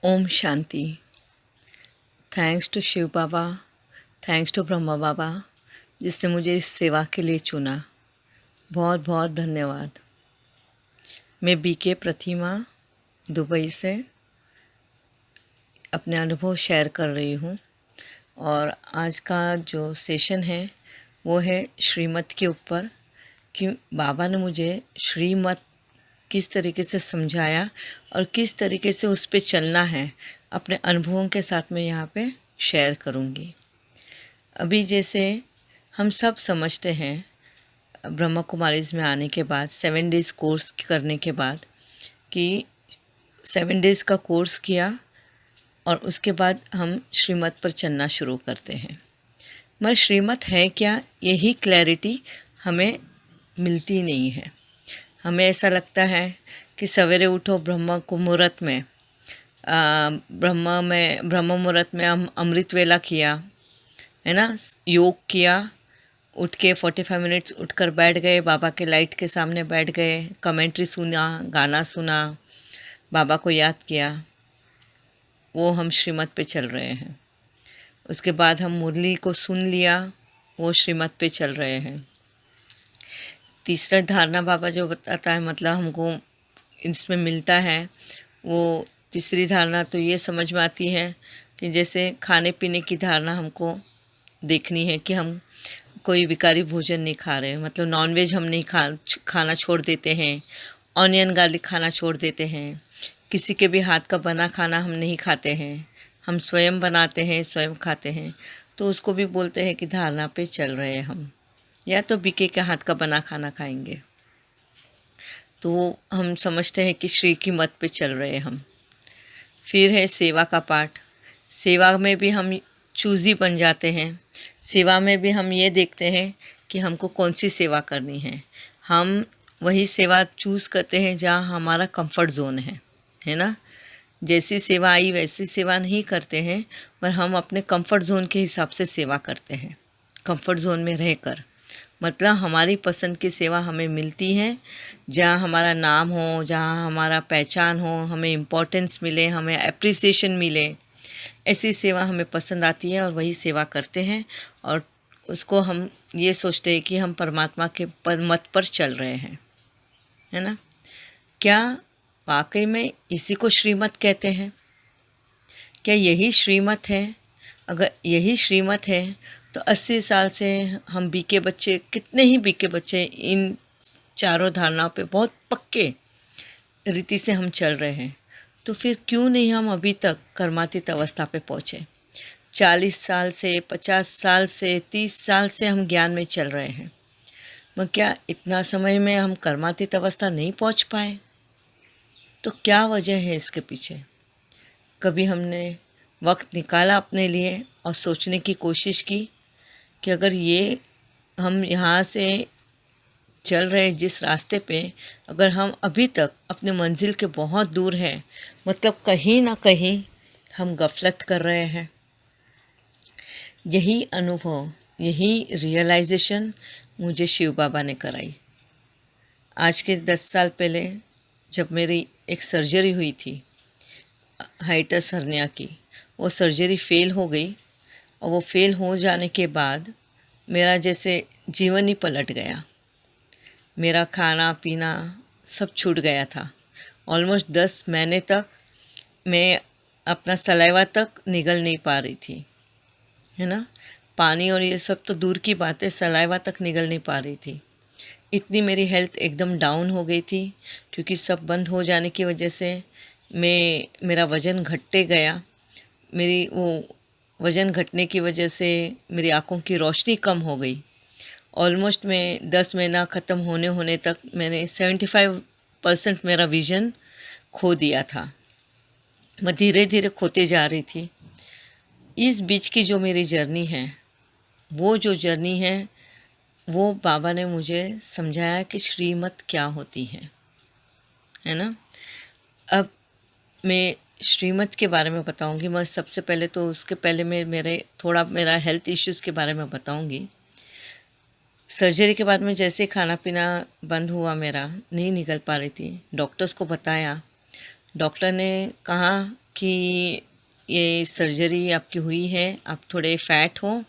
ओम शांति। Thanks to Shiv Baba, thanks to Brahma Baba जिसने मुझे इस सेवा के लिए चुना। बहुत बहुत धन्यवाद। मैं बीके प्रतिमा दुबई से अपने अनुभव शेयर कर रही हूँ और आज का जो सेशन है वो है श्रीमत के ऊपर कि बाबा ने मुझे श्रीमत किस तरीके से समझाया और किस तरीके से उस पे चलना है, अपने अनुभवों के साथ मैं यहाँ पे शेयर करूँगी। अभी जैसे हम सब समझते हैं, ब्रह्मा कुमारीज़ में आने के बाद 7 डेज़ कोर्स करने के बाद कि 7 डेज़ का कोर्स किया और उसके बाद हम श्रीमत पर चलना शुरू करते हैं। मगर श्रीमत है क्या, यही क्लैरिटी हमें मिलती नहीं है। हमें ऐसा लगता है कि सवेरे उठो ब्रह्म को मुहूर्त में ब्रह्म मुहूर्त में हम अमृत वेला किया, है ना, योग किया, उठ के 45 मिनट्स उठकर बैठ गए, बाबा के लाइट के सामने बैठ गए, कमेंट्री सुना, गाना सुना, बाबा को याद किया, वो हम श्रीमत पे चल रहे हैं। उसके बाद हम मुरली को सुन लिया, वो श्रीमत पे चल रहे हैं। तीसरा धारणा बाबा जो बताता है, मतलब हमको इसमें मिलता है, वो तीसरी धारणा तो ये समझ में आती है कि जैसे खाने पीने की धारणा हमको देखनी है कि हम कोई विकारी भोजन नहीं खा रहे, मतलब नॉनवेज हम नहीं खाना छोड़ देते हैं, ऑनियन गार्लिक खाना छोड़ देते हैं, किसी के भी हाथ का बना खाना हम नहीं खाते हैं, हम स्वयं बनाते हैं, स्वयं खाते हैं। तो उसको भी बोलते हैं कि धारणा पे चल रहे हैं हम, या तो बीके के हाथ का बना खाना खाएंगे। तो हम समझते हैं कि श्री की मत पे चल रहे हैं हम। फिर है सेवा का पाठ। सेवा में भी हम चूज़ी बन जाते हैं। सेवा में भी हम ये देखते हैं कि हमको कौन सी सेवा करनी है। हम वही सेवा चूज़ करते हैं जहाँ हमारा कंफर्ट जोन है ना। जैसी सेवा आई वैसी सेवा नहीं करते हैं, पर हम अपने कंफर्ट जोन के हिसाब से सेवा करते हैं, कंफर्ट जोन में रहकर। मतलब हमारी पसंद की सेवा हमें मिलती है, जहाँ हमारा नाम हो, जहाँ हमारा पहचान हो, हमें इम्पोर्टेंस मिले, हमें एप्रिसिएशन मिले, ऐसी सेवा हमें पसंद आती है और वही सेवा करते हैं। और उसको हम ये सोचते हैं कि हम परमात्मा के मत पर चल रहे हैं, है ना। क्या वाकई में इसी को श्रीमत कहते हैं? क्या यही श्रीमत है? अगर यही श्रीमत है तो 80 साल से हम बीके बच्चे, कितने ही बीके बच्चे इन चारों धारणाओं पे बहुत पक्के रीति से हम चल रहे हैं, तो फिर क्यों नहीं हम अभी तक कर्मातीत अवस्था पे पहुँचे? 40 साल से, 50 साल से, 30 साल से हम ज्ञान में चल रहे हैं, मगर क्या इतना समय में हम कर्मातीत अवस्था नहीं पहुँच पाए? तो क्या वजह है इसके पीछे? कभी हमने वक्त निकाला अपने लिए और सोचने की कोशिश की कि अगर ये हम यहाँ से चल रहे जिस रास्ते पे, अगर हम अभी तक अपने मंजिल के बहुत दूर हैं, मतलब कहीं ना कहीं हम गफलत कर रहे हैं। यही अनुभव, यही रियलाइजेशन मुझे शिव बाबा ने कराई। आज के 10 साल पहले जब मेरी एक सर्जरी हुई थी हाइटस हर्निया की, वो सर्जरी फ़ेल हो गई और वो फ़ेल हो जाने के बाद मेरा जैसे जीवन ही पलट गया। मेरा खाना पीना सब छूट गया था। ऑलमोस्ट 10 महीने तक मैं अपना सलाइवा तक निगल नहीं पा रही थी, है ना। पानी और ये सब तो दूर की बात है, सलाइवा तक निगल नहीं पा रही थी। इतनी मेरी हेल्थ एकदम डाउन हो गई थी, क्योंकि सब बंद हो जाने की वजह से मेरा वज़न घटते गया। मेरी वो वज़न घटने की वजह से मेरी आँखों की रोशनी कम हो गई। ऑलमोस्ट मैं 10 महीना ख़त्म होने होने तक मैंने 75% मेरा विज़न खो दिया था। मैं धीरे धीरे खोते जा रही थी। इस बीच की जो मेरी जर्नी है, वो जो जर्नी है, वो बाबा ने मुझे समझाया कि श्रीमत क्या होती है ना। अब मैं श्रीमत के बारे में बताऊंगी। मैं सबसे पहले तो उसके पहले मैं मेरा हेल्थ इश्यूज़ के बारे में बताऊंगी। सर्जरी के बाद में जैसे खाना पीना बंद हुआ, मेरा नहीं निकल पा रही थी, डॉक्टर्स को बताया। डॉक्टर ने कहा कि ये सर्जरी आपकी हुई है, आप थोड़े फैट हो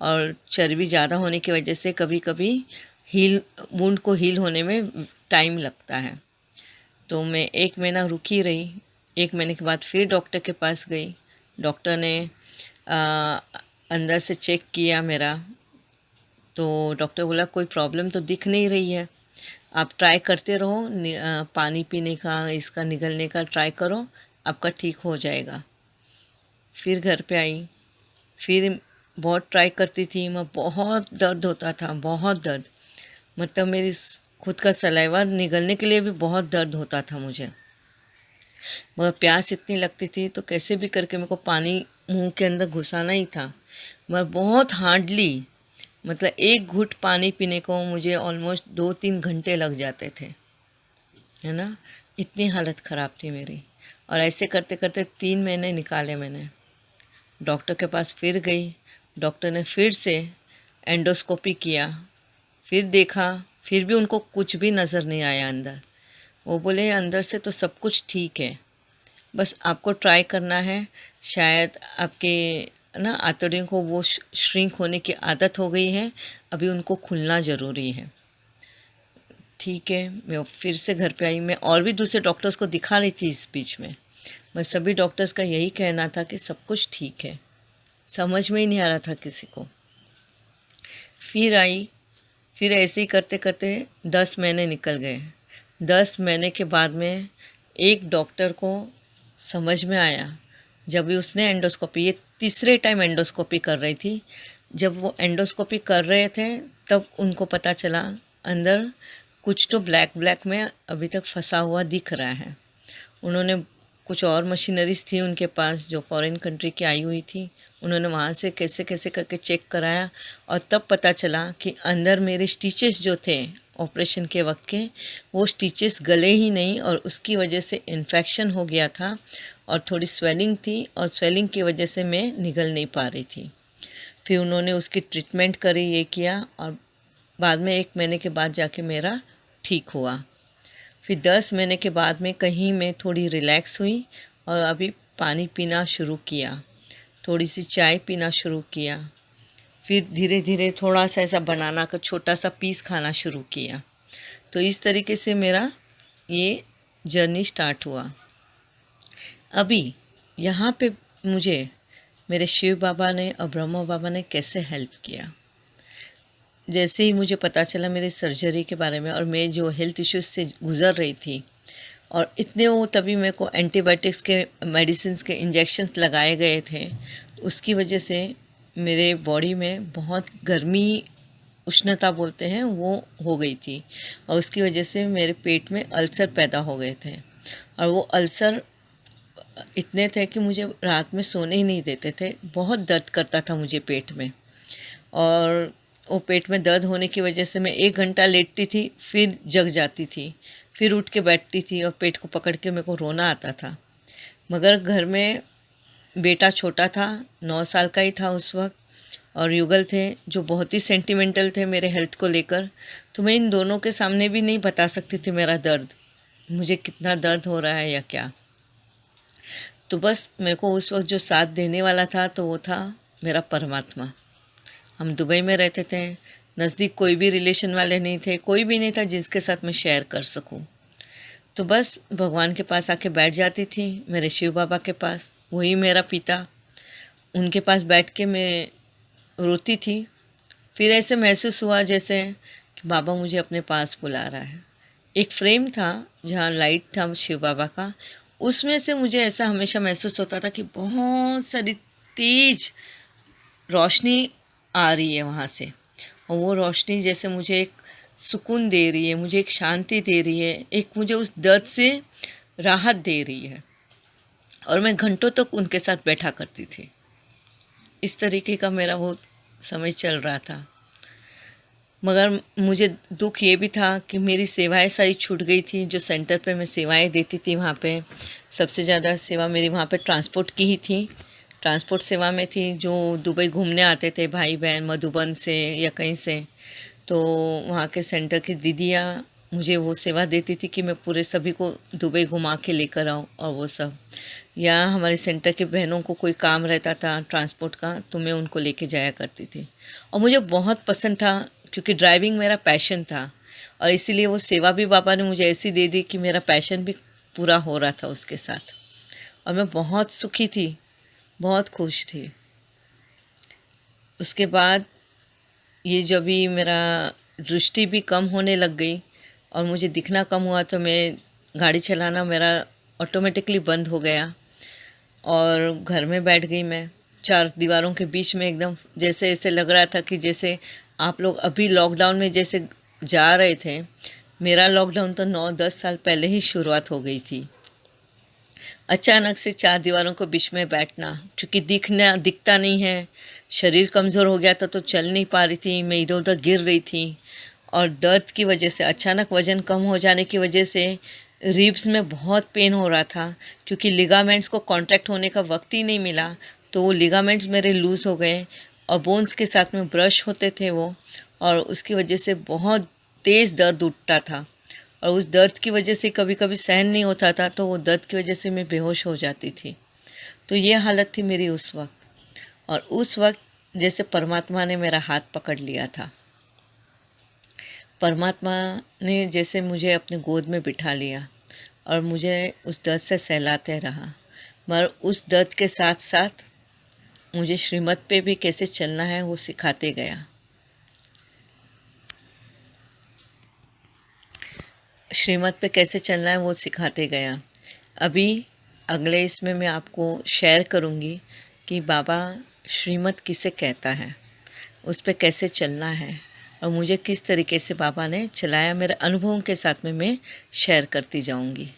और चर्बी ज़्यादा होने की वजह से कभी कभी हील वुंड को हील होने में टाइम लगता है। तो मैं 1 महीना रुकी रही। 1 महीने के बाद फिर डॉक्टर के पास गई। डॉक्टर ने आ, अंदर से चेक किया मेरा। तो डॉक्टर बोला कोई प्रॉब्लम तो दिख नहीं रही है, आप ट्राई करते रहो, पानी पीने का, इसका निगलने का ट्राई करो, आपका ठीक हो जाएगा। फिर घर पे आई। फिर बहुत ट्राई करती थी मैं, बहुत दर्द होता था, बहुत दर्द। मतलब मेरी खुद का सलाइवा निगलने के लिए भी बहुत दर्द होता था मुझे। मगर प्यास इतनी लगती थी तो कैसे भी करके मेरे को पानी मुंह के अंदर घुसाना ही था। मगर बहुत हार्डली, मतलब एक घूंट पानी पीने को मुझे ऑलमोस्ट 2-3 घंटे लग जाते थे, है ना। इतनी हालत ख़राब थी मेरी। और ऐसे करते करते 3 महीने निकाले मैंने। डॉक्टर के पास फिर गई। डॉक्टर ने फिर से एंडोस्कोपी किया। फिर देखा, फिर भी उनको कुछ भी नज़र नहीं आया अंदर। वो बोले अंदर से तो सब कुछ ठीक है, बस आपको ट्राई करना है। शायद आपके ना आंतड़ियों को वो श्रिंक होने की आदत हो गई है, अभी उनको खुलना ज़रूरी है। ठीक है, मैं फिर से घर पे आई। मैं और भी दूसरे डॉक्टर्स को दिखा रही थी इस बीच में। मैं सभी डॉक्टर्स का यही कहना था कि सब कुछ ठीक है, समझ में ही नहीं आ रहा था किसी को। फिर आई। फिर ऐसे ही करते करते 10 महीने निकल गए। 10 महीने के बाद में एक डॉक्टर को समझ में आया, जब भी उसने एंडोस्कोपी, ये तीसरे टाइम एंडोस्कोपी कर रही थी, जब वो एंडोस्कोपी कर रहे थे तब उनको पता चला अंदर कुछ तो ब्लैक ब्लैक में अभी तक फंसा हुआ दिख रहा है। उन्होंने कुछ और मशीनरीज थी उनके पास जो फॉरेन कंट्री की आई हुई थी, उन्होंने वहाँ से कैसे कैसे करके चेक कराया और तब पता चला कि अंदर मेरे स्टिचेस जो थे ऑपरेशन के वक्त के, वो स्टिचेस गले ही नहीं और उसकी वजह से इन्फेक्शन हो गया था और थोड़ी स्वेलिंग थी और स्वेलिंग की वजह से मैं निगल नहीं पा रही थी। फिर उन्होंने उसकी ट्रीटमेंट करी, ये किया और बाद में 1 महीने के बाद जाके मेरा ठीक हुआ। फिर 10 महीने के बाद में कहीं मैं थोड़ी रिलैक्स हुई और अभी पानी पीना शुरू किया, थोड़ी सी चाय पीना शुरू किया। फिर धीरे धीरे थोड़ा सा ऐसा बनाना का छोटा सा पीस खाना शुरू किया। तो इस तरीके से मेरा ये जर्नी स्टार्ट हुआ। अभी यहाँ पे मुझे मेरे शिव बाबा ने और ब्रह्मा बाबा ने कैसे हेल्प किया। जैसे ही मुझे पता चला मेरी सर्जरी के बारे में और मैं जो हेल्थ इश्यूज से गुज़र रही थी, और इतने वो तभी मेरे को एंटीबायोटिक्स के मेडिसिन्स के इंजेक्शन्स लगाए गए थे, तो उसकी वजह से मेरे बॉडी में बहुत गर्मी, उष्णता बोलते हैं, वो हो गई थी और उसकी वजह से मेरे पेट में अल्सर पैदा हो गए थे। और वो अल्सर इतने थे कि मुझे रात में सोने ही नहीं देते थे, बहुत दर्द करता था मुझे पेट में। और वो पेट में दर्द होने की वजह से मैं 1 घंटा लेटती थी, फिर जग जाती थी, फिर उठ के बैठती थी और पेट को पकड़ के मेरे को रोना आता था। मगर घर में बेटा छोटा था, 9 साल का ही था उस वक्त, और युगल थे जो बहुत ही सेंटिमेंटल थे मेरे हेल्थ को लेकर। तो मैं इन दोनों के सामने भी नहीं बता सकती थी मेरा दर्द, मुझे कितना दर्द हो रहा है या क्या। तो बस मेरे को उस वक्त जो साथ देने वाला था तो वो था मेरा परमात्मा। हम दुबई में रहते थे, नज़दीक कोई भी रिलेशन वाले नहीं थे, कोई भी नहीं था जिसके साथ मैं शेयर कर सकूं। तो बस भगवान के पास आके बैठ जाती थी, मेरे शिव बाबा के पास, वही मेरा पिता। उनके पास बैठ के मैं रोती थी। फिर ऐसे महसूस हुआ जैसे कि बाबा मुझे अपने पास बुला रहा है। एक फ्रेम था जहाँ लाइट था शिव बाबा का, उसमें से मुझे ऐसा हमेशा महसूस होता था कि बहुत सारी तेज रोशनी आ रही है वहाँ से, और वो रोशनी जैसे मुझे एक सुकून दे रही है, मुझे एक शांति दे रही है, एक मुझे उस दर्द से राहत दे रही है। और मैं घंटों तक उनके साथ बैठा करती थी। इस तरीके का मेरा वो समय चल रहा था। मगर मुझे दुख ये भी था कि मेरी सेवाएं सारी छूट गई थी। जो सेंटर पे मैं सेवाएं देती थी वहाँ पे सबसे ज़्यादा सेवा मेरी वहाँ पे ट्रांसपोर्ट की ही थी। ट्रांसपोर्ट सेवा में थी, जो दुबई घूमने आते थे भाई बहन मधुबन से या कहीं से, तो वहाँ के सेंटर की दीदियाँ मुझे वो सेवा देती थी कि मैं पूरे सभी को दुबई घुमा के लेकर आऊँ और वो सब। या हमारे सेंटर के बहनों को कोई काम रहता था ट्रांसपोर्ट का, तो मैं उनको लेके जाया करती थी। और मुझे बहुत पसंद था, क्योंकि ड्राइविंग मेरा पैशन था, और इसीलिए वो सेवा भी पापा ने मुझे ऐसी दे दी कि मेरा पैशन भी पूरा हो रहा था उसके साथ। और मैं बहुत सुखी थी, बहुत खुश थी। उसके बाद ये जब भी मेरा दृष्टि भी कम होने लग गई और मुझे दिखना कम हुआ, तो मैं गाड़ी चलाना मेरा ऑटोमेटिकली बंद हो गया और घर में बैठ गई मैं, चार दीवारों के बीच में, एकदम जैसे ऐसे लग रहा था कि जैसे आप लोग अभी लॉकडाउन में जैसे जा रहे थे, मेरा लॉकडाउन तो 9-10 साल पहले ही शुरुआत हो गई थी। अचानक से चार दीवारों के बीच में बैठना, क्योंकि दिखता नहीं है, शरीर कमज़ोर हो गया था तो चल नहीं पा रही थी, मैं इधर उधर गिर रही थी। और दर्द की वजह से, अचानक वज़न कम हो जाने की वजह से रिब्स में बहुत पेन हो रहा था, क्योंकि लिगामेंट्स को कॉन्ट्रैक्ट होने का वक्त ही नहीं मिला, तो वो लिगामेंट्स मेरे लूज़ हो गए और बोन्स के साथ में ब्रश होते थे वो, और उसकी वजह से बहुत तेज़ दर्द उठता था। और उस दर्द की वजह से कभी कभी सहन नहीं होता था, तो वो दर्द की वजह से मैं बेहोश हो जाती थी। तो ये हालत थी मेरी उस वक्त। और उस वक्त जैसे परमात्मा ने मेरा हाथ पकड़ लिया था, परमात्मा ने जैसे मुझे अपने गोद में बिठा लिया और मुझे उस दर्द से सहलाते रहा। मगर उस दर्द के साथ साथ मुझे श्रीमत पे भी कैसे चलना है वो सिखाते गया। श्रीमत पे कैसे चलना है वो सिखाते गया। अभी अगले इसमें मैं आपको शेयर करूँगी कि बाबा श्रीमत किसे कहता है, उस पे कैसे चलना है, और मुझे किस तरीके से बाबा ने चलाया, मेरे अनुभवों के साथ में मैं शेयर करती जाऊँगी।